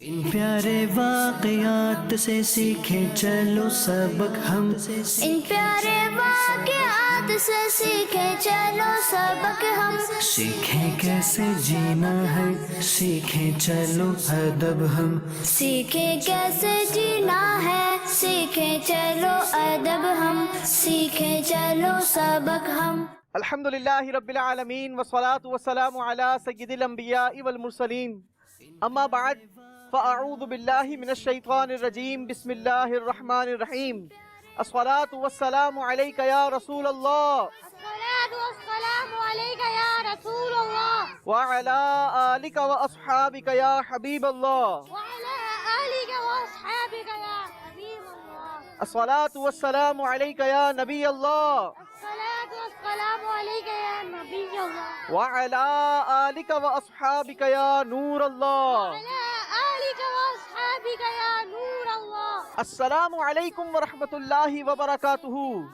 ان پیارے واقعات سے سیکھیں چلو سبق ہم، ان پیارے واقعات سے سیکھیں چلو سبق ہم، سیکھیں کیسے جینا ہے، سیکھیں چلو ادب ہم، سیکھیں کیسے جینا ہے، سیکھیں چلو ادب ہم، سیکھیں چلو سبق ہم۔ الحمدللہ رب العالمین والصلاة والسلام علی سید الانبیاء والمرسلین، اما بعد فاعوذ باللہ من الشیطان الرجیم، بسم اللہ الرحمن الرحیم۔ الصلاة والسلام علیک یا رسول اللہ، الصلاة والسلام عليك يا رسول الله وعلی آلک واصحابک یا حبیب اللہ۔ وعلى آلك وأصحابك يا حبيب الله الصلاة والسلام علیک یا نبی اللہ، الصلاة والسلام عليك يا نبي الله وعلی آلک واصحابک یا نور اللہ۔ وعلى آلك وأصحابك يا نور الله۔ السلام علیکم ورحمۃ اللہ وبرکاتہ۔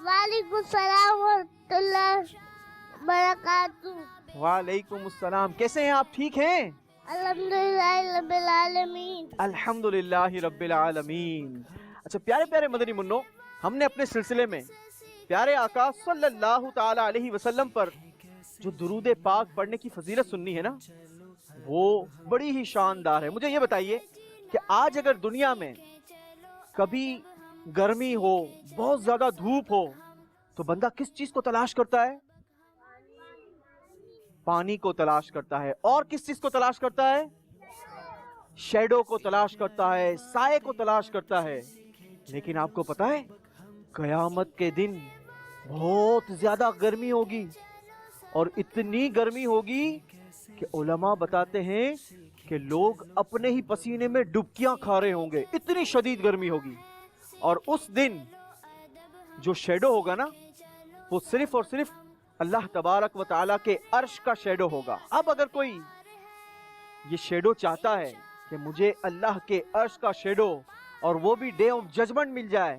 وعلیکم السلام ورحمۃ اللہ وبرکاتہ۔ وعلیکم السلام، کیسے ہیں آپ؟ ٹھیک ہیں؟ الحمدللہ رب العالمین۔ الحمدللہ رب العالمین۔ اچھا پیارے پیارے مدنی منو، ہم نے اپنے سلسلے میں پیارے آقا صلی اللہ تعالی علیہ وسلم پر جو درود پاک پڑھنے کی فضیلت سننی ہے نا، وہ بڑی ہی شاندار ہے۔ مجھے یہ بتائیے کہ آج اگر دنیا میں کبھی گرمی ہو، بہت زیادہ دھوپ ہو، تو بندہ کس چیز کو تلاش کرتا ہے؟ پانی کو تلاش کرتا ہے۔ اور کس چیز کو تلاش کرتا ہے؟ شیڈو کو تلاش کرتا ہے، سائے کو تلاش کرتا ہے۔ لیکن آپ کو پتا ہے قیامت کے دن بہت زیادہ گرمی ہوگی، اور اتنی گرمی ہوگی کہ علماء بتاتے ہیں کہ لوگ اپنے ہی پسینے میں ڈبکیاں کھا رہے ہوں گے، اتنی شدید گرمی ہوگی۔ اور اس دن جو شیڈو ہوگا نا، وہ صرف اور صرف اللہ تبارک و تعالیٰ کے عرش کا شیڈو ہوگا۔ اب اگر کوئی یہ شیڈو چاہتا ہے کہ مجھے اللہ کے عرش کا شیڈو اور وہ بھی ڈے آف ججمنٹ مل جائے،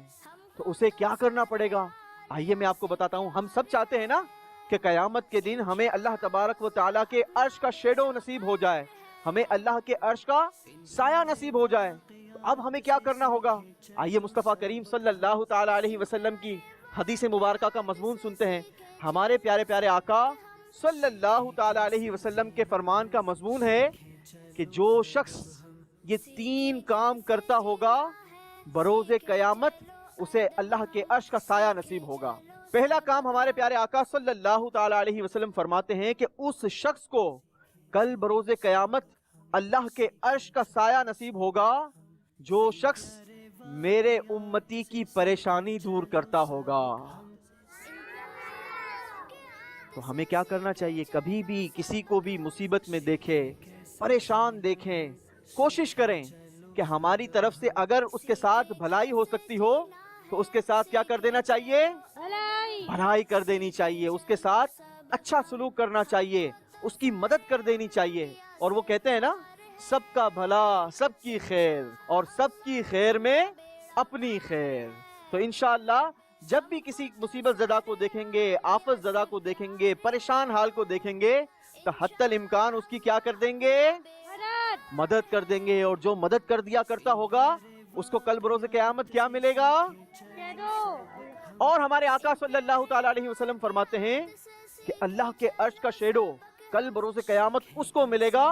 تو اسے کیا کرنا پڑے گا؟ آئیے میں آپ کو بتاتا ہوں۔ ہم سب چاہتے ہیں نا کہ قیامت کے دن ہمیں اللہ تبارک و تعالیٰ کے عرش کا شیڈو نصیب ہو جائے، ہمیں اللہ کے عرش کا سایہ نصیب ہو جائے۔ تو اب ہمیں کیا کرنا ہوگا؟ آئیے مصطفیٰ کریم صلی اللہ تعالیٰ علیہ وسلم کی حدیث مبارکہ کا مضمون سنتے ہیں۔ ہمارے پیارے پیارے آقا صلی اللہ تعالیٰ علیہ وسلم کے فرمان کا مضمون ہے کہ جو شخص یہ تین کام کرتا ہوگا، بروز قیامت اسے اللہ کے عرش کا سایہ نصیب ہوگا۔ پہلا کام ہمارے پیارے آقا صلی اللہ تعالیٰ علیہ وسلم فرماتے ہیں کہ اس شخص کو کل بروز قیامت اللہ کے عرش کا سایہ نصیب ہوگا جو شخص میرے امتی کی پریشانی دور کرتا ہوگا۔ تو ہمیں کیا کرنا چاہیے؟ کبھی بھی کسی کو بھی مصیبت میں دیکھے، پریشان دیکھیں، کوشش کریں کہ ہماری طرف سے اگر اس کے ساتھ بھلائی ہو سکتی ہو تو اس کے ساتھ کیا کر دینا چاہیے؟ بھلائی کر دینی چاہیے، اس کے ساتھ اچھا سلوک کرنا چاہیے، اس کی مدد کر دینی چاہیے۔ اور وہ کہتے ہیں نا، سب کا بھلا سب کی خیر، اور سب کی خیر میں اپنی خیر۔ تو انشاءاللہ جب بھی کسی مصیبت زدہ کو دیکھیں گے، آفت زدہ کو دیکھیں گے، پریشان حال کو دیکھیں گے، تو حتی الامکان اس کی کیا کر دیں گے؟ مدد کر دیں گے۔ اور جو مدد کر دیا کرتا ہوگا اس کو کل بروز قیامت کیا ملے گا؟ اور ہمارے آقا صلی اللہ تعالیٰ علیہ وسلم فرماتے ہیں کہ اللہ کے عرش کا شیڈو کل بروز قیامت اس کو ملے گا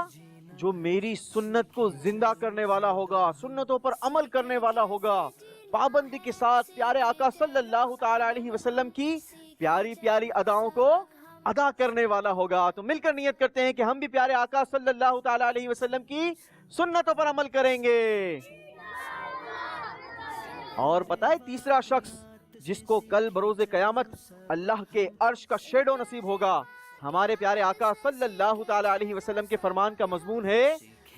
جو میری سنت کو زندہ کرنے والا ہوگا، سنتوں پر عمل کرنے والا ہوگا، پابندی کے ساتھ پیارے آقا صلی اللہ تعالیٰ علیہ وسلم کی پیاری پیاری اداؤں کو ادا کرنے والا ہوگا۔ تو مل کر نیت کرتے ہیں کہ ہم بھی پیارے آقا صلی اللہ تعالیٰ علیہ وسلم کی سنتوں پر عمل کریں گے۔ اور پتہ ہے تیسرا شخص جس کو کل بروز قیامت اللہ کے عرش کا شیڈو نصیب ہوگا، ہمارے پیارے آقا صلی اللہ تعالیٰ علیہ وسلم کے فرمان کا مضمون ہے،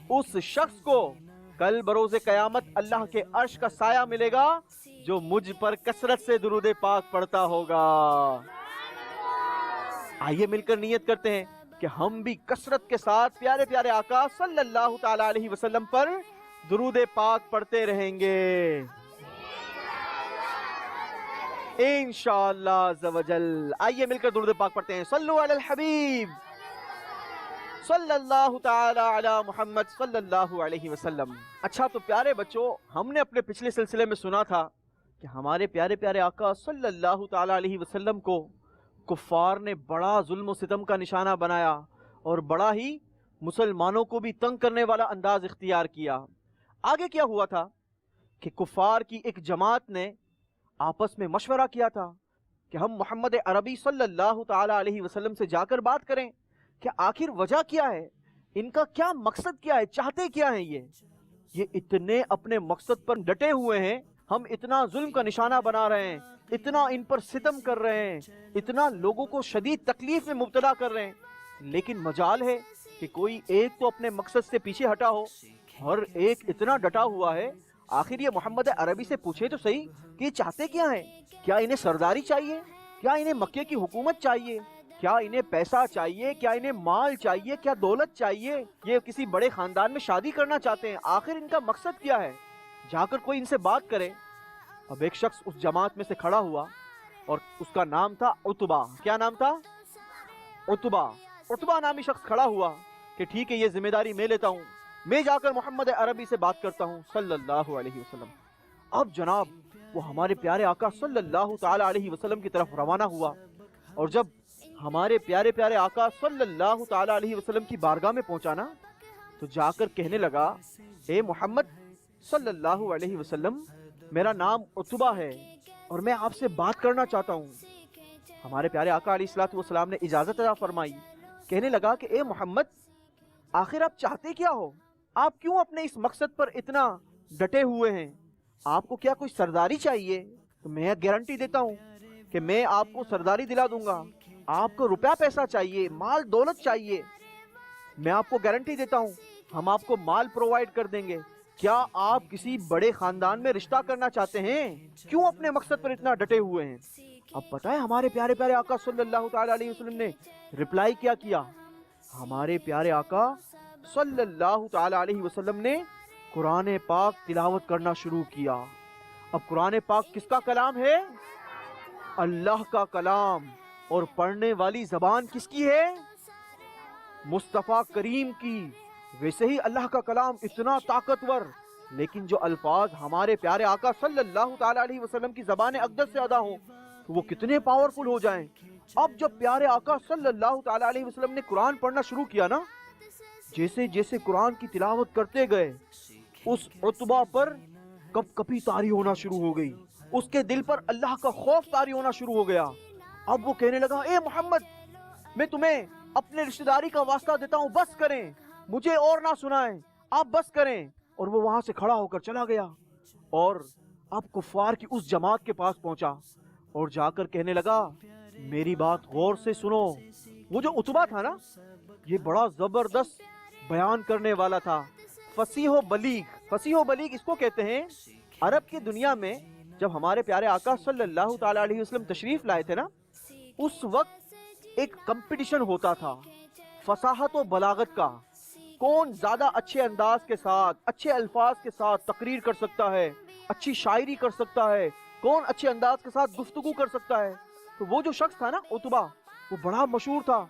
اس شخص کو کل بروز قیامت اللہ کے عرش کا سایہ ملے گا جو مجھ پر کثرت سے درود پاک پڑھتا ہوگا۔ آئیے مل کر نیت کرتے ہیں کہ ہم بھی کثرت کے ساتھ پیارے پیارے آقا صلی اللہ تعالیٰ علیہ وسلم پر درود پاک پڑھتے رہیں گے انشاءاللہ عز و جل۔ آئیے مل کر درود پاک پڑھتے ہیں۔ صلو علی الحبیب، صلی اللہ تعالی علی محمد صلی اللہ علیہ وسلم۔ اچھا تو پیارے بچوں، ہم نے اپنے پچھلے سلسلے میں سنا تھا کہ ہمارے پیارے پیارے آقا صلی اللہ تعالی علیہ وسلم کو کفار نے بڑا ظلم و ستم کا نشانہ بنایا اور بڑا ہی مسلمانوں کو بھی تنگ کرنے والا انداز اختیار کیا۔ آگے کیا ہوا تھا کہ کفار کی ایک جماعت نے آپس میں مشورہ کیا تھا کہ ہم محمد عربی صلی اللہ تعالی علیہ وسلم سے جا کر بات کریں کہ آخر وجہ کیا ہے، ان کا کیا مقصد کیا ہے، چاہتے کیا ہیں یہ اتنے اپنے مقصد پر ڈٹے ہوئے ہیں، ہم اتنا ظلم کا نشانہ بنا رہے ہیں، اتنا ان پر ستم کر رہے ہیں، اتنا لوگوں کو شدید تکلیف میں مبتلا کر رہے ہیں، لیکن مجال ہے کہ کوئی ایک تو اپنے مقصد سے پیچھے ہٹا ہو، اور ایک اتنا ڈٹا ہوا ہے۔ آخر یہ محمد عربی سے پوچھے تو صحیح کہ یہ چاہتے کیا ہیں؟ کیا انہیں سرداری چاہیے؟ کیا انہیں مکے کی حکومت چاہیے؟ کیا انہیں پیسہ چاہیے؟ کیا انہیں مال چاہیے؟ کیا دولت چاہیے؟ یہ کسی بڑے خاندان میں شادی کرنا چاہتے ہیں؟ آخر ان کا مقصد کیا ہے؟ جا کر کوئی ان سے بات کرے۔ اب ایک شخص اس جماعت میں سے کھڑا ہوا اور اس کا نام تھا عتبہ۔ کیا نام تھا؟ عتبہ نامی شخص کھڑا ہوا کہ ٹھیک ہے، یہ ذمہ داری میں لیتا ہوں، میں جا کر محمد عربی سے بات کرتا ہوں صلی اللہ علیہ وسلم۔ اب جناب وہ ہمارے پیارے آقا صلی اللہ تعالی علیہ وسلم کی طرف روانہ ہوا، اور جب ہمارے پیارے پیارے آقا صلی اللہ تعالی علیہ وسلم کی بارگاہ میں پہنچا نا، تو جا کر کہنے لگا، اے محمد صلی اللہ علیہ وسلم، میرا نام عتبہ ہے اور میں آپ سے بات کرنا چاہتا ہوں۔ ہمارے پیارے آقا علیہ الصلوۃ والسلام نے اجازت عطا فرمائی۔ کہنے لگا کہ اے محمد، آخر آپ چاہتے کیا ہو؟ آپ کیوں اپنے اس مقصد پر اتنا ڈٹے ہوئے ہیں؟ آپ کو کیا کوئی سرداری چاہیے؟ تو میں گارنٹی دیتا ہوں کہ میں آپ کو سرداری دلا دوں گا۔ آپ کو روپیہ پیسہ چاہیے، مال دولت چاہیے، میں آپ کو گارنٹی دیتا ہوں ہم آپ کو مال پرووائڈ کر دیں گے۔ کیا آپ کسی بڑے خاندان میں رشتہ کرنا چاہتے ہیں؟ کیوں اپنے مقصد پر اتنا ڈٹے ہوئے ہیں؟ اب پتہ ہے ہمارے پیارے پیارے آقا صلی اللہ تعالی علیہ وسلم نے رپلائی کیا؟ ہمارے پیارے آقا صلی اللہ تعالی علیہ وسلم نے قرآن پاک تلاوت کرنا شروع کیا۔ اب قرآن پاک کس کا کلام ہے؟ اللہ کا کلام، اور پڑھنے والی زبان کس کی ہے؟ مصطفیٰ کریم کی۔ ویسے ہی اللہ کا کلام اتنا طاقتور، لیکن جو الفاظ ہمارے پیارے آقا صلی اللہ تعالی علیہ وسلم کی زبان اقدس سے ادا ہوں تو وہ کتنے پاورفل ہو جائیں۔ اب جب پیارے آقا صلی اللہ تعالی علیہ وسلم نے قرآن پڑھنا شروع کیا نا، جیسے جیسے قرآن کی تلاوت کرتے گئے، اس عتبہ پر کپ کپی طاری ہونا شروع ہو گئی، اس کے دل پر اللہ کا خوف طاری ہونا شروع ہو گیا۔ اب وہ کہنے لگا، اے محمد، میں تمہیں اپنے رشتہ داری کا واسطہ دیتا ہوں، بس کریں، مجھے اور نہ سنائیں، آپ بس کریں۔ اور وہ وہاں سے کھڑا ہو کر چلا گیا، اور اب کفار کی اس جماعت کے پاس پہنچا اور جا کر کہنے لگا، میری بات غور سے سنو۔ وہ جو عتبہ تھا نا، یہ بڑا زبردست بیان کرنے والا تھا، فصیح و بلیغ۔ فصیح و بلیغ اس کو کہتے ہیں۔ عرب کی دنیا میں جب ہمارے پیارے آقا صلی اللہ تعالی علیہ وسلم تشریف لائے تھے نا، اس وقت ایک کمپٹیشن ہوتا تھا فصاحت و بلاغت کا، کون زیادہ اچھے انداز کے ساتھ، اچھے الفاظ کے ساتھ تقریر کر سکتا ہے، اچھی شاعری کر سکتا ہے، کون اچھے انداز کے ساتھ گفتگو کر سکتا ہے۔ تو وہ جو شخص تھا نا عتبہ، وہ بڑا مشہور تھا،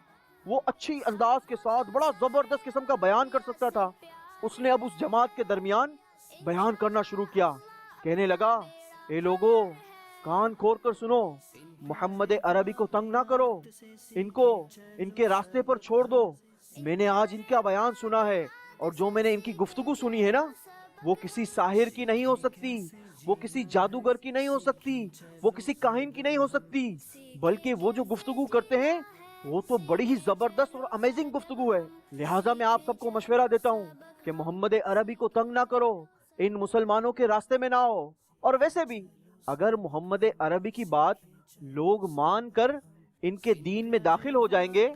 وہ اچھی انداز کے ساتھ بڑا زبردست قسم کا بیان کر سکتا تھا۔ اس نے اب اس جماعت کے درمیان بیان کرنا شروع کیا، کہنے لگا، اے لوگو، کان کھول کر سنو، محمد عربی کو تنگ نہ کرو، ان کے راستے پر چھوڑ دو۔ میں نے آج ان کا بیان سنا ہے، اور جو میں نے ان کی گفتگو سنی ہے نا، وہ کسی ساحر کی نہیں ہو سکتی، وہ کسی جادوگر کی نہیں ہو سکتی، وہ کسی کاہن کی نہیں ہو سکتی، بلکہ وہ جو گفتگو کرتے ہیں وہ تو بڑی ہی زبردست اور امیزنگ گفتگو ہے۔ لہٰذا میں آپ سب کو مشورہ دیتا ہوں کہ محمد عربی کو تنگ نہ کرو، ان مسلمانوں کے راستے میں نہ آؤ۔ اور ویسے بھی اگر محمد عربی کی بات لوگ مان کر ان کے دین میں داخل ہو جائیں گے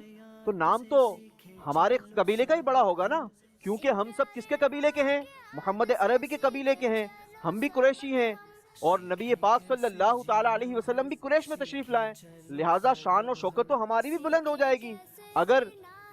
تو نام تو ہمارے قبیلے کا ہی بڑا ہوگا نا، کیونکہ ہم سب کس کے قبیلے کے ہیں؟ محمد عربی کے قبیلے کے ہیں، ہم بھی قریشی ہیں، اور نبی پاک صلی اللہ تعالی علیہ وسلم بھی قریش میں تشریف لائے، لہٰذا شان و شوکت تو ہماری بھی بلند ہو جائے گی اگر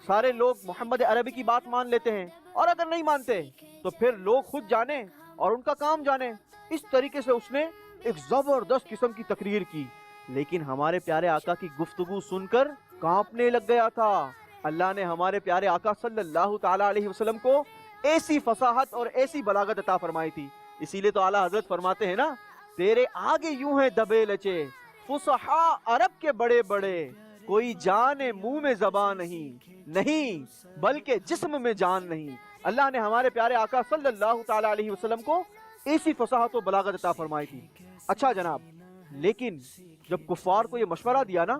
سارے لوگ محمد عربی کی بات مان لیتے ہیں، اور اگر نہیں مانتے تو پھر لوگ خود جانے اور ان کا کام جانے۔ اس طریقے سے اس نے ایک زبردست قسم کی تقریر کی، لیکن ہمارے پیارے آقا کی گفتگو سن کر کانپنے لگ گیا تھا، اللہ نے ہمارے پیارے آقا صلی اللہ تعالیٰ علیہ وسلم کو ایسی فصاحت اور ایسی بلاغت عطا فرمائی تھی. اسی لیے تو اعلیٰ حضرت فرماتے ہیں نا، تیرے آگے یوں ہیں دبے لچے فصحاء عرب کے بڑے بڑے، کوئی جان منہ میں زبان نہیں بلکہ جسم میں جان نہیں. اللہ نے ہمارے پیارے آقا صلی اللہ تعالیٰ علیہ وسلم کو ایسی فصاحت و بلاغت عطا فرمائی تھی. اچھا جناب، لیکن جب کفار کو یہ مشورہ دیا نا،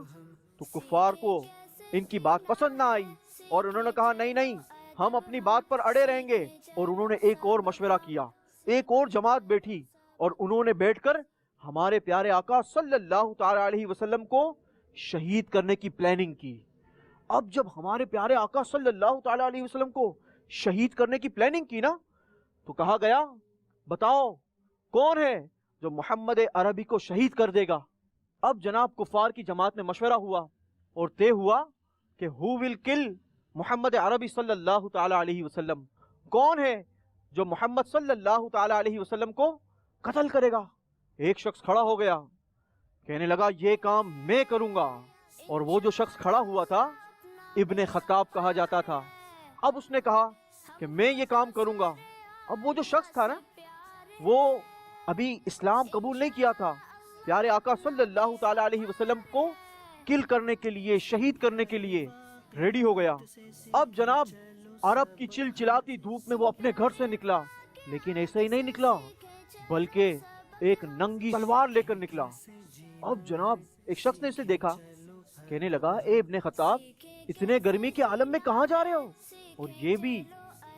تو کفار کو ان کی بات پسند نہ آئی اور انہوں نے کہا نہیں ہم اپنی بات پر اڑے رہیں گے. اور انہوں نے ایک اور مشورہ کیا، ایک اور جماعت بیٹھی اور انہوں نے بیٹھ کر ہمارے پیارے آقا صلی اللہ تعالیٰ علیہ وسلم کو شہید کرنے کی پلاننگ کی. اب جب ہمارے پیارے آقا صلی اللہ تعالیٰ علیہ وسلم کو شہید کرنے کی پلاننگ کی نا، تو کہا گیا بتاؤ کون ہے جو محمد عربی کو شہید کر دے گا. اب جناب کفار کی جماعت میں مشورہ ہوا اور طے ہوا کہ who will kill محمد عربی صلی اللہ تعالیٰ علیہ وسلم، کون ہے جو محمد صلی اللہ تعالیٰ علیہ وسلم کو قتل کرے گا. ایک شخص کھڑا ہو گیا، کہنے لگا یہ کام میں کروں گا. اور وہ جو شخص کھڑا ہوا تھا ابن خطاب کہا جاتا تھا. اب اس نے کہا کہ میں یہ کام کروں گا. اب وہ جو شخص تھا نا، وہ ابھی اسلام قبول نہیں کیا تھا، پیارے آقا صلی اللہ تعالیٰ علیہ وسلم کو کل کرنے کے لیے، شہید کرنے کے لیے ریڈی ہو گیا. اب جناب عرب کی چلچلاتی دھوپ میں وہ اپنے گھر سے نکلا، لیکن ایسے ہی نہیں نکلا بلکہ ایک ننگی تلوار لے کر نکلا. اب جناب ایک شخص نے اسے دیکھا، کہنے لگا اے ابن خطاب، اتنے گرمی کے عالم میں کہاں جا رہے ہو اور یہ بھی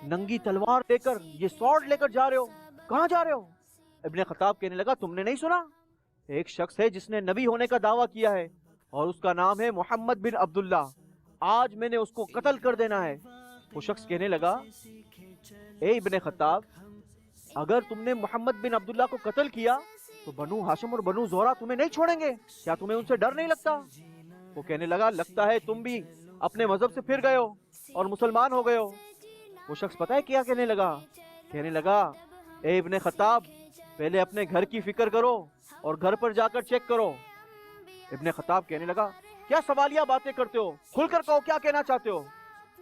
ننگی تلوار لے کر، یہ سوارڈ لے کر جا رہے ہو، کہاں جا رہے ہو؟ ابن خطاب کہنے لگا تم نے نہیں سنا، ایک شخص ہے جس نے نبی ہونے کا دعویٰ کیا ہے اور اس کا نام ہے محمد بن عبداللہ، آج میں نے اس کو قتل کر دینا ہے. وہ شخص کہنے لگا اے ابن خطاب، اگر تم نے محمد بن عبداللہ کو قتل کیا تو بنو ہاشم اور بنو زہرہ تمہیں نہیں چھوڑیں گے، کیا تمہیں ان سے ڈر نہیں لگتا؟ وہ کہنے لگا لگتا ہے تم بھی اپنے مذہب سے پھر گئے ہو اور مسلمان ہو گئے ہو. وہ شخص پتہ ہے کیا کہنے لگا؟ کہنے لگا اے ابن خطاب، پہلے اپنے گھر کی فکر کرو اور گھر پر جا کر چیک کرو. ابن خطاب کہنے لگا کیا سوالیہ باتیں کرتے ہو، کھل کر کہو کیا کہنا چاہتے ہو.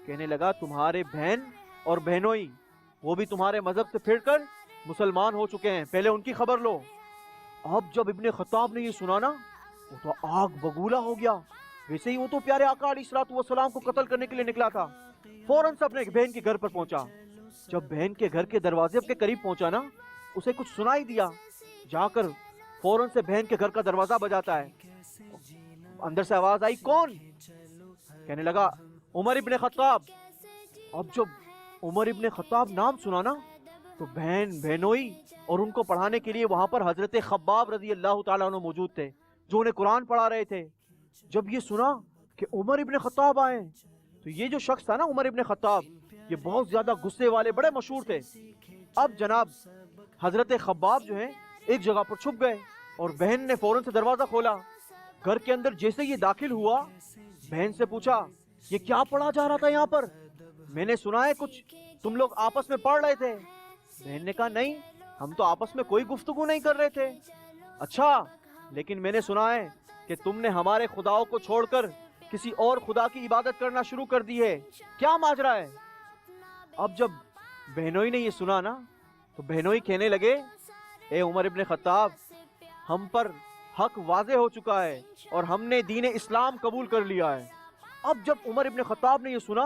کہنے لگا تمہارے بہن اور بہنوئی وہ بھی تمہارے مذہب سے پھر کر مسلمان ہو چکے ہیں، پہلے ان کی خبر لو. اب جب ابن خطاب نے یہ سنا نا، وہ تو آگ بگولا ہو گیا. ویسے ہی وہ تو پیارے آقا علیہ الصلوۃ والسلام کو قتل کرنے کے لیے نکلا تھا. فوراً سے اپنے بہن کے گھر پر پہنچا. جب بہن کے گھر کے دروازے کے قریب پہنچا نا، اسے کچھ سنائی دیا. جا کر فوراً سے بہن کے گھر کا دروازہ بجاتا ہے. اندر سے آواز آئی کون؟ کہنے لگا عمر ابن خطاب. اب جب عمر ابن خطاب نام سنا نا، تو بہن بہنوئی اور ان کو پڑھانے کے لیے وہاں پر حضرت خباب رضی اللہ تعالیٰ عنہ موجود تھے جو انہیں قرآن پڑھا رہے تھے. جب یہ سنا کہ عمر ابن خطاب آئے، تو یہ جو شخص تھا نا عمر ابن خطاب، یہ بہت زیادہ غصے والے، بڑے مشہور تھے. اب جناب حضرت خباب جو ہیں ایک جگہ پر چھپ گئے اور بہن نے فوراً سے دروازہ کھولا. گھر کے اندر جیسے یہ داخل ہوا، بہن سے پوچھا یہ کیا پڑھا جا رہا تھا یہاں پر؟ میں نے سنا ہے کچھ تم لوگ آپس میں پڑھ رہے تھے. بہن نے کہا نہیں، ہم تو آپس میں کوئی گفتگو نہیں کر رہے تھے. اچھا، لیکن میں نے سنا ہے کہ تم نے ہمارے خداؤں کو چھوڑ کر کسی اور خدا کی عبادت کرنا شروع کر دی ہے، کیا ماجرا ہے؟ اب جب بہنوئی نے یہ سنا نا، تو بہنوئی کہنے لگے اے عمر ابن خطاب، ہم پر حق واضح ہو چکا ہے اور ہم نے دین اسلام قبول کر لیا ہے. اب جب عمر ابن خطاب نے یہ سنا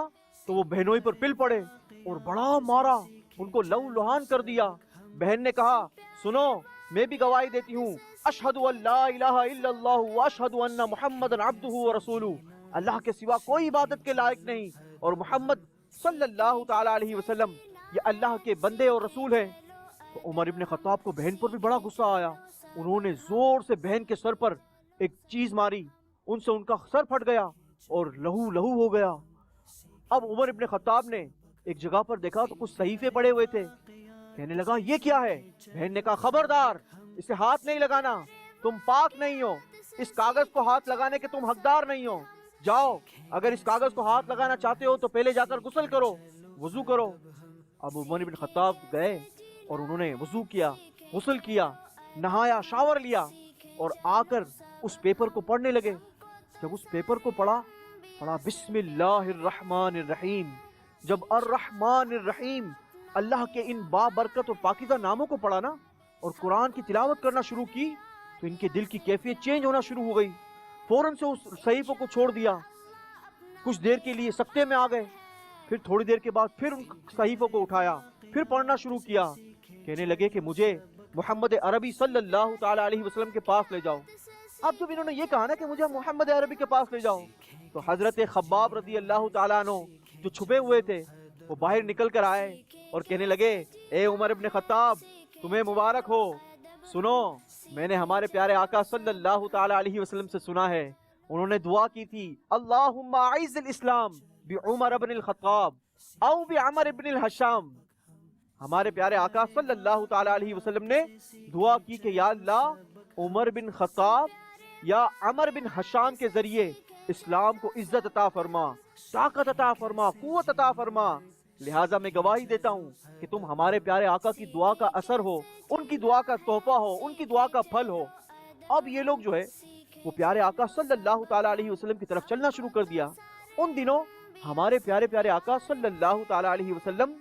تو وہ بہنوئی پر پل پڑے اور بڑا مارا، ان کو لہو لہان کر دیا. بہن نے کہا سنو، میں بھی گواہی دیتی ہوں، اشہد ان لا الہ الا اللہ واشہد ان محمد عبدہ ورسولہ، اللہ کے سوا کوئی عبادت کے لائق نہیں اور محمد صلی اللہ تعالی علیہ وسلم یہ اللہ کے بندے اور رسول ہیں. تو عمر ابن خطاب کو بہن پر بھی بڑا غصہ آیا. انہوں نے زور سے بہن کے سر پر ایک چیز ماری، ان سے ان کا سر پھٹ گیا اور لہو لہو ہو گیا. اب عمر ابن خطاب نے ایک جگہ پر دیکھا تو کچھ صحیفے پڑے ہوئے تھے. کہنے لگا یہ کیا ہے؟ بہن نے کہا خبردار، اسے ہاتھ نہیں لگانا، تم پاک نہیں ہو، اس کاغذ کو ہاتھ لگانے کے تم حقدار نہیں ہو. جاؤ، اگر اس کاغذ کو ہاتھ لگانا چاہتے ہو تو پہلے جا کر غسل کرو، وضو کرو. اب عمر بن خطاب گئے اور انہوں نے وضو کیا، غسل کیا، نہایا، شاور لیا اور آ کر اس پیپر کو پڑھنے لگے. جب اس پیپر کو پڑھا پڑھا بسم اللہ الرحمن الرحیم. جب الرحمن الرحیم اللہ کے ان بابرکت اور پاکیزہ ناموں کو پڑھا نا اور قرآن کی تلاوت کرنا شروع کی تو ان کے دل کی کیفیت چینج ہونا شروع ہو گئی. فوراً سے اس صحیفوں کو چھوڑ دیا, کچھ دیر کے لیے سکتے میں آ گئے, پھر تھوڑی دیر کے بعد پھر ان صحیفوں کو اٹھایا, پھر پڑھنا شروع کیا. کہنے لگے کہ مجھے محمد عربی صلی اللہ تعالی علیہ وسلم کے پاس لے جاؤ. اب جب انہوں نے یہ کہا نا کہ مجھے محمد عربی کے پاس لے جاؤ تو حضرت خباب رضی اللہ تعالیٰ عنہ جو چھپے ہوئے تھے وہ باہر نکل کر آئے اور کہنے لگے اے عمر ابن خطاب تمہیں مبارک ہو, سنو میں نے ہمارے پیارے آقا صلی اللہ تعالی علیہ وسلم سے سنا ہے, انہوں نے دعا کی تھی اللہم اعز الاسلام بعمر ابن الخطاب او بعمر ابن الحشام. ہمارے پیارے آقا صلی اللہ تعالی علیہ وسلم نے دعا کی کہ یا اللہ عمر بن خطاب یا عمر بن حشام کے ذریعے اسلام کو عزت عطا فرما, طاقت عطا فرما, قوت عطا فرما. لہٰذا میں گواہی دیتا ہوں کہ تم ہمارے پیارے آقا کی دعا کا اثر ہو, ان کی دعا کا تحفہ ہو, ان کی دعا کا پھل ہو. اب یہ لوگ جو ہے وہ پیارے آقا صلی اللہ تعالی علیہ وسلم کی طرف چلنا شروع کر دیا. ان دنوں ہمارے پیارے پیارے آقا صلی اللہ تعالی علیہ وسلم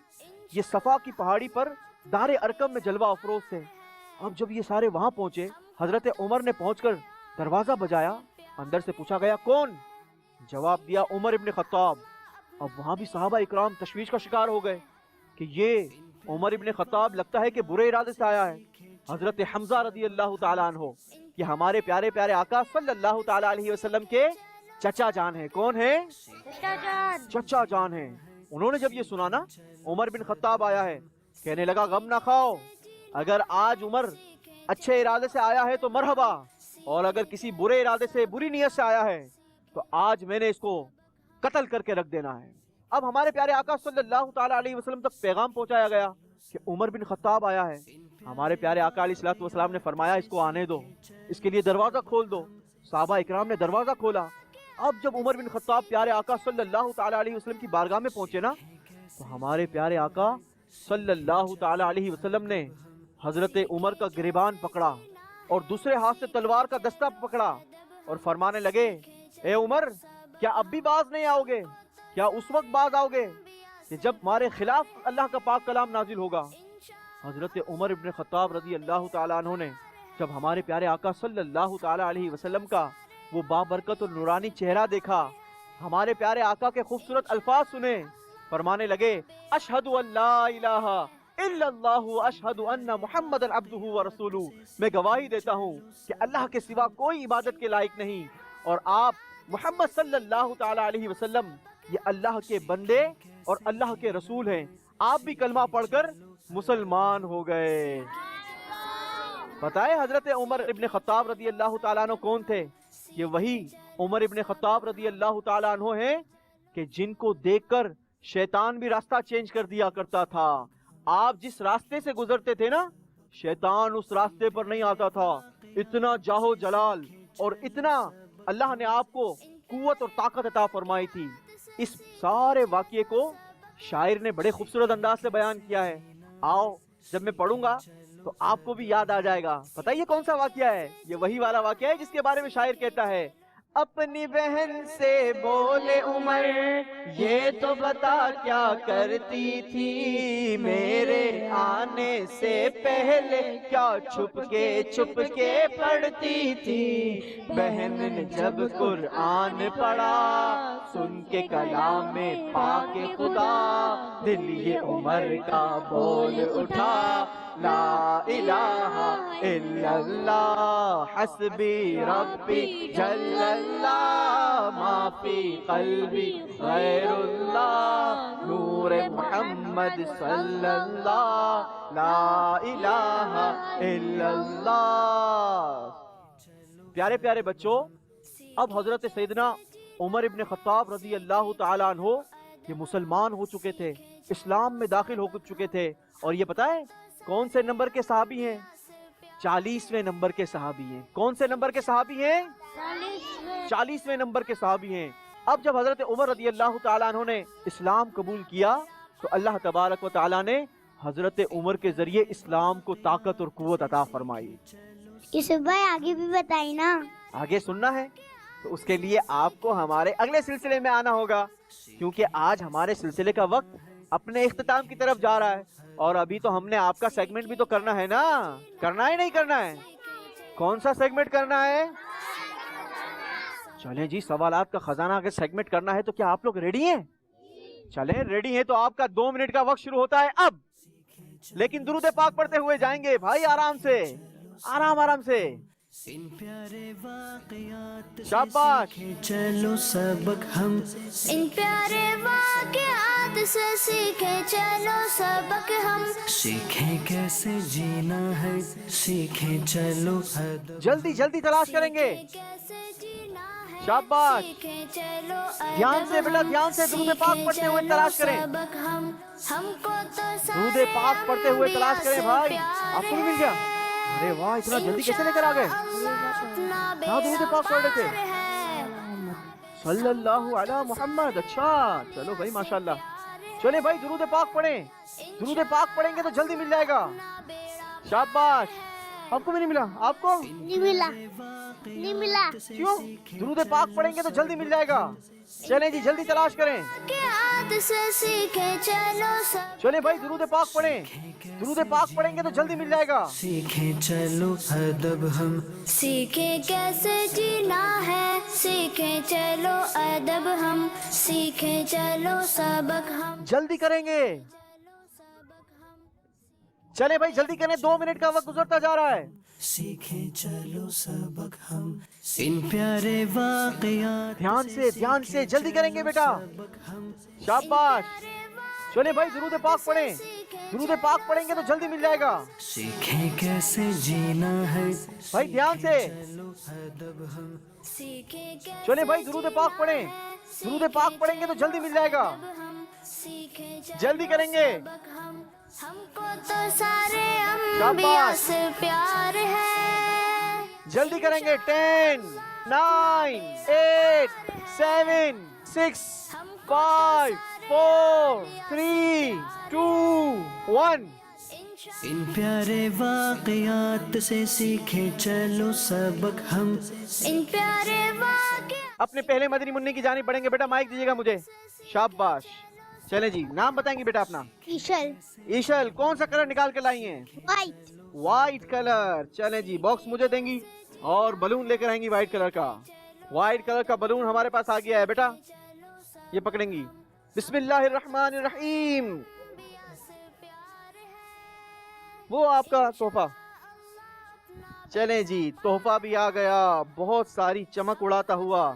یہ صفا کی پہاڑی پر دار ارقم میں جلوہ افروز تھے. اب جب یہ سارے وہاں پہنچے, حضرت عمر نے پہنچ کر دروازہ بجایا, اندر سے پوچھا گیا کون؟ جواب دیا عمر ابن خطاب. اب وہاں بھی صحابہ اکرام تشویش کا شکار ہو گئے کہ یہ عمر ابن خطاب لگتا ہے کہ برے ارادے سے آیا ہے. حضرت حمزہ رضی اللہ تعالیٰ عنہ یہ ہمارے پیارے پیارے آقا صلی اللہ تعالیٰ علیہ وسلم کے چچا جان ہیں. کون ہیں؟ چچا جان ہیں. انہوں نے جب یہ سنا نا عمر بن خطاب آیا ہے, کہنے لگا غم نہ کھاؤ, اگر آج عمر اچھے ارادے سے آیا ہے تو مرحبا, اور اگر کسی برے ارادے سے بری نیت سے آیا ہے تو آج میں نے اس کو قتل کر کے رکھ دینا ہے. اب ہمارے پیارے آقا صلی اللہ تعالیٰ علیہ وسلم تک پیغام پہنچایا گیا کہ عمر بن خطاب آیا ہے. ہمارے پیارے آقا علیہ الصلوۃ والسلام نے فرمایا اس کو آنے دو, اس کے لیے دروازہ کھول دو. صحابہ اکرام نے دروازہ کھولا. اب جب عمر بن خطاب پیارے آقا صلی اللہ تعالیٰ علیہ وسلم کی بارگاہ میں پہنچے نا تو ہمارے پیارے آقا صلی اللہ تعالیٰ علیہ وسلم نے حضرت عمر کا گریبان پکڑا اور دوسرے ہاتھ سے تلوار کا دستہ پکڑا اور فرمانے لگے اے عمر کیا اب بھی باز نہیں آؤ گے؟ کیا اس وقت باز آؤ گے کہ جب ہمارے خلاف اللہ کا پاک کلام نازل ہوگا؟ حضرت عمر ابن خطاب رضی اللہ تعالیٰ عنہ نے جب ہمارے پیارے آقا صلی اللہ تعالیٰ علیہ وسلم کا وہ بابرکت اور نورانی چہرہ دیکھا, ہمارے پیارے آقا کے خوبصورت الفاظ سنے, فرمانے لگے اشہد ان لا الہ الا اللہ اشہد ان محمد عبدہ ورسولہ, میں گواہی دیتا ہوں کہ اللہ کے سوا کوئی عبادت کے لائق نہیں اور آپ محمد صلی اللہ تعالی علیہ وسلم یہ اللہ کے بندے اور اللہ کے رسول ہیں. آپ بھی کلمہ پڑھ کر مسلمان ہو گئے. بتائے حضرت عمر ابن خطاب رضی اللہ تعالیٰ عنہ کون تھے؟ یہ وہی عمر ابن خطاب رضی اللہ تعالیٰ عنہ ہیں کہ جن کو دیکھ کر شیطان بھی راستہ چینج کر دیا کرتا تھا. آپ جس راستے سے گزرتے تھے نا شیطان اس راستے پر نہیں آتا تھا. اتنا جاہو جلال اور اتنا اللہ نے آپ کو قوت اور طاقت عطا فرمائی تھی. اس سارے واقعے کو شاعر نے بڑے خوبصورت انداز سے بیان کیا ہے. آؤ جب میں پڑھوں گا تو آپ کو بھی یاد آ جائے گا. بتائیے کون سا واقعہ ہے؟ یہ وہی والا واقعہ ہے جس کے بارے میں شاعر کہتا ہے اپنی بہن سے بولے عمر یہ تو بتا کیا کرتی تھی, میرے آنے سے پہلے کیا چھپ کے پڑھتی تھی. بہن نے جب قرآن پڑھا سن کے کلام پاک خدا, دل یہ عمر کا بول اٹھا لا الہ الا اللہ حسبی ربی جل اللہ ما فی قلبی غیر اللہ نور محمد صلی اللہ لا الہ الا اللہ. پیارے پیارے بچوں, اب حضرت سیدنا عمر ابن خطاب رضی اللہ تعالیٰ عنہ یہ مسلمان ہو چکے تھے, اسلام میں داخل ہو چکے تھے. اور یہ پتہ ہے کون سے نمبر کے صحابی ہیں؟ 40ویں نمبر کے صحابی ہیں. کون سے نمبر کے صحابی ہیں؟ 40ویں نمبر کے صحابی ہیں. اب جب حضرت عمر رضی اللہ تعالیٰ عنہ نے اسلام قبول کیا تو اللہ تبارک و تعالیٰ نے حضرت عمر کے ذریعے اسلام کو طاقت اور قوت عطا فرمائی. یوسف بھائی آگے بھی بتائی نا. آگے سننا ہے تو اس کے لیے آپ کو ہمارے اگلے سلسلے میں آنا ہوگا، کیونکہ آج ہمارے سلسلے کا وقت اپنے اختتام کی طرف جا رہا ہے، اور ابھی تو ہم نے آپ کا سیگمنٹ بھی تو کرنا ہے نا، کرنا ہے نہیں کرنا ہے؟ کون سا سیگمنٹ کرنا ہے؟ چلیں جی، سوالات کا خزانہ کے سیگمنٹ کرنا ہے، تو کیا آپ لوگ ریڈی ہیں؟ چلیں ریڈی ہیں تو آپ کا 2 منٹ کا وقت شروع ہوتا ہے اب، لیکن درود پاک پڑھتے ہوئے جائیں گے بھائی، آرام سے، آرام سے۔ ان پیارے واقعات شاباش۔ سے چلو سبق ہم، ان پیارے واقعات سے سیکھیں چلو سبق ہم، سیکھیں کیسے جینا ہے، سیکھیں چلو ادب۔ جلدی جلدی تلاش کریں گے۔ کیسے جینا ہے شاباش۔ سیکھیں چلو ادب دھیان سے بیٹا، ہم، دھیان سے درود پاک سیکھیں پڑھتے ہوئے چلو تلاش کریں۔ سبق ہم کو تو درود سارے پاک پڑھتے ہوئے تلاش کریں انبیاء بھائی۔ سے پیار آپ کو بھی مل ہے۔ گیا؟ ارے واہ، اتنا جلدی کیسے لے کر آ گئے؟ کہاں درود پاک پڑھ رہے تھے؟ صلی اللہ علی محمد۔ اچھا چلو بھائی، ماشاءاللہ۔ چلیں بھائی درود پاک پڑھیں، درود پاک پڑھیں گے تو جلدی مل جائے گا۔ شاباش۔ آپ کو بھی نہیں ملا؟ آپ کو نہیں ملا کیوں؟ درود پاک پڑھیں گے تو جلدی مل جائے گا۔ چلیں جی جلدی تلاش کریں۔ واقعات سے سیکھیں چلو سبق، چلیں بھائی درود پاک پڑھیں، درود پاک پڑھیں گے تو جلدی مل جائے گا۔ سیکھیں چلو ادب ہم، سیکھیں کیسے جینا ہے، سیکھیں چلو ادب ہم، سیکھیں چلو سبق ہم، جلدی کریں گے۔ چلیں بھائی جلدی کریں، 2 منٹ کا وقت گزرتا جا رہا ہے۔ سیکھیں چلو سبق ہم، ان پیارے واقعات دھیان سے جلدی کریں گے بیٹا۔ شاباش۔ چلیں بھائی درود پاک پڑھیں، درود پاک پڑھیں گے تو جلدی مل جائے گا۔ سیکھیں کیسے جینا ہے، بھائی دھیان سے۔ چلو ادب ہم، سیکھیں کیسے چلیں بھائی درود پاک پڑھیں، درود پاک پڑھیں گے تو جلدی مل جائے گا۔ سیکھیں جلدی کریں گے۔ ہم کو تو سارے انبیاء شاباش۔ سے پیار ہے، جلدی کریں گے۔ 10 9 8 7 6 5 4 3 2 1۔ ان پیارے واقعات سے سیکھیں چلو سبق ہم، ان پیارے واقعات اپنے پہلے مدنی منی کی جانب بڑھیں گے بیٹا، مائک دیجیے گا مجھے۔ شاباش۔ چلیں جی، نام بتائیں گے بیٹا اپنا۔ ایشل ایشل، کون سا کلر نکال کے لائی ہیں؟ White white colour. چلیں جی، باکس مجھے دیں گی اور بلون لے کر آئیں گی وائٹ کلر کا۔ وائٹ کلر کا بلون ہمارے پاس آ گیا ہے بیٹا، یہ پکڑیں گی۔ بسم اللہ الرحمن الرحیم۔ وہ آپ کا تحفہ۔ چلیں جی، تحفہ بھی آ گیا، بہت ساری چمک اڑاتا ہوا۔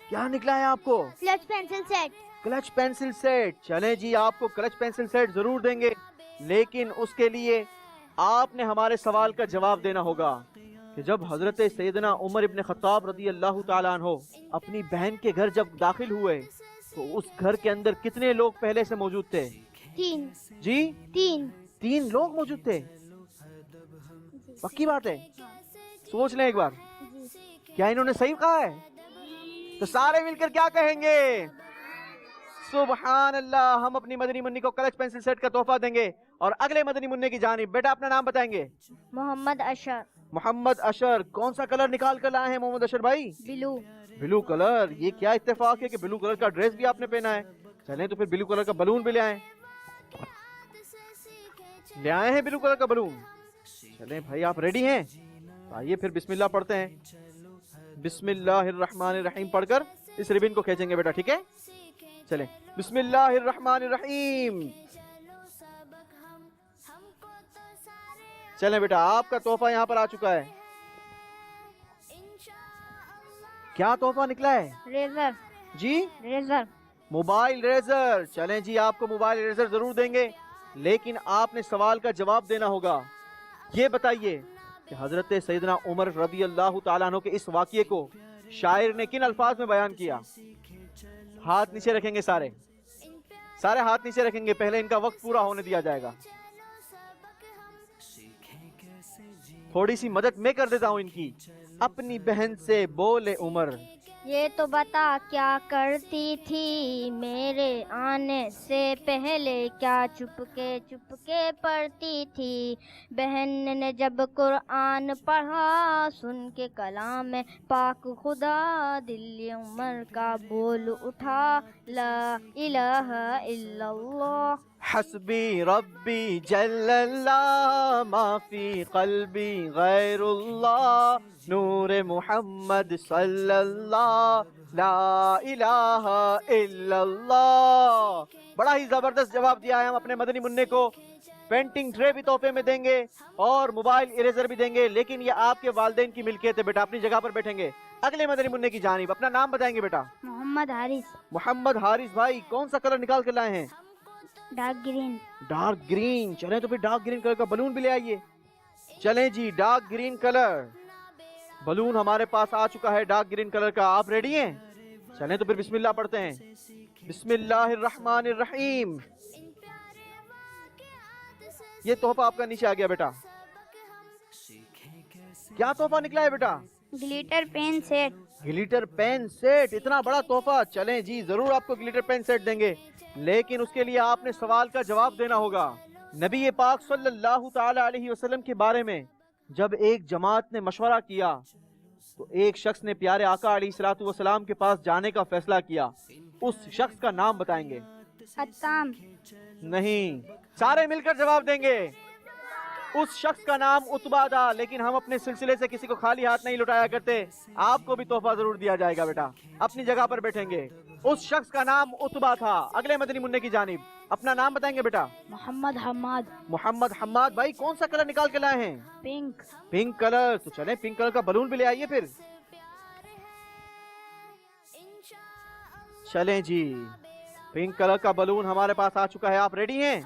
کیا نکلا ہے آپ کو؟ Clutch pencil set clutch pencil set. چلیں جی، آپ کو کلچ پینسل سیٹ ضرور دیں گے، لیکن اس کے لیے آپ نے ہمارے سوال کا جواب دینا ہوگا کہ جب حضرت سیدنا عمر ابن خطاب رضی اللہ تعالیٰ عنہ اپنی بہن کے گھر جب داخل ہوئے تو اس گھر کے اندر کتنے لوگ پہلے سے موجود تھے؟ 3 جی 3 لوگ موجود تھے۔ پکی بات ہے؟ سوچ لیں ایک بار، کیا انہوں نے صحیح کہا ہے؟ تو سارے مل کر کیا کہیں گے؟ سبحان اللہ۔ ہم اپنی مدنی منی کو کلچ پینسل سیٹ کا تحفہ دیں گے، اور اگلے مدنی منی کی جانب بیٹا اپنا نام بتائیں گے۔ محمد اشر محمد اشر۔ کون سا کلر نکال کر لائے ہیں محمد اشر بھائی؟ بلو بلو کلر۔ یہ کیا اتفاق ہے کہ بلو کلر کا ڈریس بھی آپ نے پہنا ہے۔ چلیں تو پھر بلو کلر کا بلون بھی لے آئیں۔ لے آئے ہیں بلو کلر کا بلون؟ چلیں بھائی، آپ ریڈی ہیں؟ آئیے پھر بسم اللہ پڑھتے ہیں۔ بسم اللہ الرحمن الرحیم پڑھ کر اس ریبن کو کھینچیں گے بیٹا، ٹھیک ہے؟ چلیں، بسم اللہ الرحمن الرحیم۔ چلیں بیٹا، آپ کا تحفہ یہاں پر آ چکا ہے۔ کیا تحفہ نکلا ہے؟ ریزر جی ریزر موبائل ریزر۔ چلیں جی، آپ کو موبائل ریزر ضرور دیں گے، لیکن آپ نے سوال کا جواب دینا ہوگا۔ یہ بتائیے کہ حضرت سیدنا عمر رضی اللہ تعالیٰ عنہ کے اس واقعے کو شاعر نے کن الفاظ میں بیان کیا؟ ہاتھ نیچے رکھیں گے، سارے ہاتھ نیچے رکھیں گے، پہلے ان کا وقت پورا ہونے دیا جائے گا۔ تھوڑی سی مدد میں کر دیتا ہوں ان کی۔ اپنی بہن سے بولے عمر، یہ تو بتا کیا کرتی تھی میرے آنے سے پہلے، کیا چپ کے پڑھتی تھی؟ بہن نے جب قرآن پڑھا سن کے کلام پاک خدا، دل عمر کا بول اٹھا لا الہ الا اللہ۔ حسبی ربی جل اللہ ما فی قلبی غیر اللہ، نور محمد صلی اللہ لا الہ الا اللہ۔ بڑا ہی زبردست جواب دیا ہے ہم اپنے مدنی منع کو۔ پینٹنگ ٹرے بھی تحفے میں دیں گے اور موبائل اریزر بھی دیں گے، لیکن یہ آپ کے والدین کی ملکیت ہے بیٹا، اپنی جگہ پر بیٹھیں گے۔ اگلے مدنی منع کی جانب اپنا نام بتائیں گے بیٹا۔ محمد حارث، محمد حارث بھائی، کون سا کلر نکال کر لائے ہیں؟ Dark green. ڈارک گرین، چلیں تو پھر ڈارک گرین کلر کا بلون بھی لے آئیے۔ چلیں جی، ڈارک گرین کلر بلون ہمارے پاس آ چکا ہے، ڈارک گرین کلر کا۔ آپ ریڈی ہیں؟ چلیں تو پھر بسم اللہ پڑھتے ہیں۔ بسم اللہ الرحمن الرحیم۔ یہ تحفہ آپ کا نیچے آ گیا بیٹا۔ کیا تحفہ نکلا ہے بیٹا؟ Glitter pen set. Glitter pen set, اتنا بڑا تحفہ! چلیں جی، ضرور آپ کو گلیٹر پین سیٹ دیں گے، لیکن اس کے لیے آپ نے سوال کا جواب دینا ہوگا۔ نبی پاک صلی اللہ تعالی علیہ وسلم کے بارے میں جب ایک جماعت نے مشورہ کیا تو ایک شخص نے پیارے آقا علیہ الصلوۃ والسلام کے پاس جانے کا فیصلہ کیا۔ اس شخص کا نام بتائیں گے؟ حتام۔ نہیں، سارے مل کر جواب دیں گے۔ اس شخص کا نام عتبہ تھا، لیکن ہم اپنے سلسلے سے کسی کو خالی ہاتھ نہیں لوٹایا کرتے۔ آپ کو بھی تحفہ ضرور دیا جائے گا بیٹا، اپنی جگہ پر بیٹھیں گے۔ اس شخص کا نام عتبہ تھا۔ اگلے مدنی منع کی جانب اپنا نام بتائیں گے بیٹا۔ محمد حماد۔ محمد حماد بھائی، کون سا کلر نکال کے لائے ہیں؟ پنک۔ پنک کلر، تو چلیں پنک کلر کا بلون بھی لے آئیے پھر۔ چلیں جی، پنک کلر کا بلون ہمارے پاس آ چکا ہے۔ آپ ریڈی ہیں؟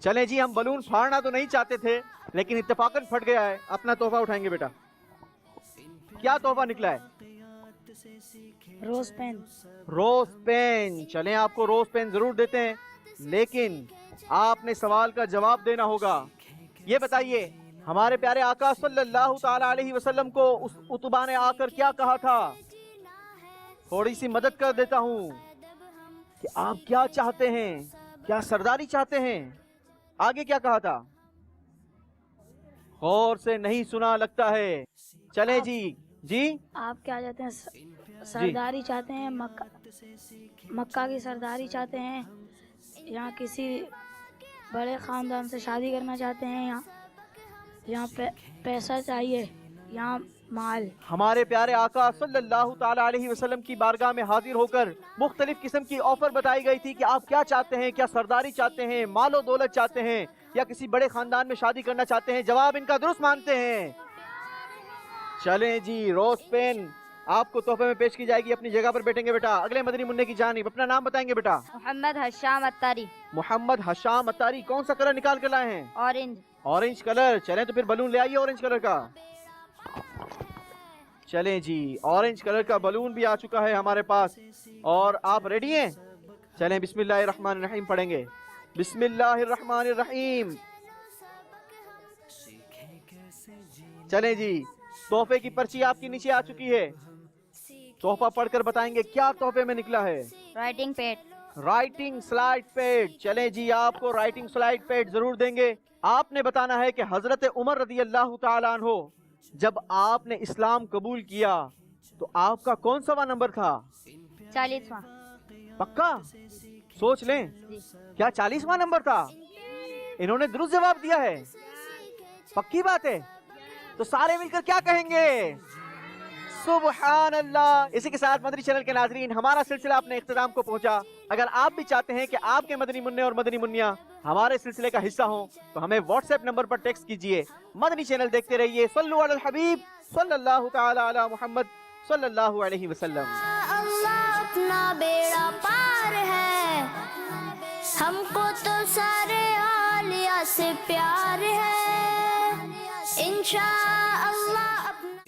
چلیں جی، ہم بلون پھاڑنا تو نہیں چاہتے تھے، لیکن اتفاقاً پھٹ گیا ہے۔ اپنا تحفہ اٹھائیں گے بیٹا۔ کیا تحفہ نکلا ہے؟ روز پین۔ روز پین، چلیں آپ کو روز پین ضرور دیتے ہیں، لیکن آپ نے سوال کا جواب دینا ہوگا۔ یہ بتائیے، ہمارے پیارے آقا صلی اللہ تعالی علیہ وسلم کو اس عتبہ نے آ کر کیا کہا تھا؟ تھوڑی سی مدد کر دیتا ہوں کہ آپ کیا چاہتے ہیں، کیا سرداری چاہتے ہیں؟ آگے کیا کہا تھا؟ غور سے نہیں سنا لگتا ہے۔ چلیں جی آپ کیا چاہتے ہیں؟ سرداری چاہتے ہیں، مکہ کی سرداری چاہتے ہیں، یہاں کسی بڑے خاندان سے شادی کرنا چاہتے ہیں، یہاں پیسہ چاہیے، یہاں مال۔ ہمارے پیارے آقا صلی اللہ تعالی علیہ وسلم کی بارگاہ میں حاضر ہو کر مختلف قسم کی آفر بتائی گئی تھی کہ آپ کیا چاہتے ہیں، کیا سرداری چاہتے ہیں، مال و دولت چاہتے ہیں، یا کسی بڑے خاندان میں شادی کرنا چاہتے ہیں؟ جواب ان کا درست مانتے ہیں۔ چلیں جی، روز پین آپ کو تحفے میں پیش کی جائے گی، اپنی جگہ پر بیٹھیں گے بیٹا۔ اگلے مدنی منع کی جانب اپنا نام بتائیں گے بیٹا۔ محمد حشام اتاری۔ محمد حشام اتاری، کون سا کلر نکال کے لائے ہیں؟ اورنج۔ اورنج کلر، چلیں تو پھر بلون لے آئیے اورنج کلر کا۔ چلیں جی، اورنج کلر کا بلون بھی آ چکا ہے ہمارے پاس، اور آپ ریڈی ہیں؟ چلیں بسم اللہ الرحمن الرحیم پڑھیں گے۔ بسم اللہ الرحمن الرحیم۔ چلیں جی، تحفے کی پرچی آپ کی نیچے آ چکی ہے۔ تحفہ پڑھ کر بتائیں گے کیا تحفے میں نکلا ہے؟ Writing pad. Writing slide pad, چلیں جی، آپ کو رائٹنگ سلائیڈ پیڈ ضرور دیں گے۔ آپ نے بتانا ہے کہ حضرت عمر رضی اللہ تعالیٰ عنہ جب آپ نے اسلام قبول کیا تو آپ کا کون سا نمبر تھا؟ 40واں۔ پکا؟ سوچ لیں، کیا 40واں نمبر تھا؟ انہوں نے درست جواب دیا ہے، پکی بات ہے؟ تو سارے مل کر کیا کہیں گے؟ سبحان اللہ۔ اسی کے ساتھ مدنی چینل کے ناظرین، ہمارا سلسلہ اپنے اختتام کو پہنچا۔ اگر آپ بھی چاہتے ہیں کہ آپ کے مدنی منع اور مدنی منیا ہمارے سلسلے کا حصہ ہوں تو ہمیں واٹس ایپ نمبر پر ٹیکسٹ کیجئے۔ مدنی چینل دیکھتے رہیے۔ صلو علی الحبیب صلی اللہ تعالی علی محمد صلی اللہ علیہ وسلم۔ اللہ اپنا بیڑا پار ہے، ہم کو تو سارے عالیہ سے پیار ہے، انشاءاللہ اپنا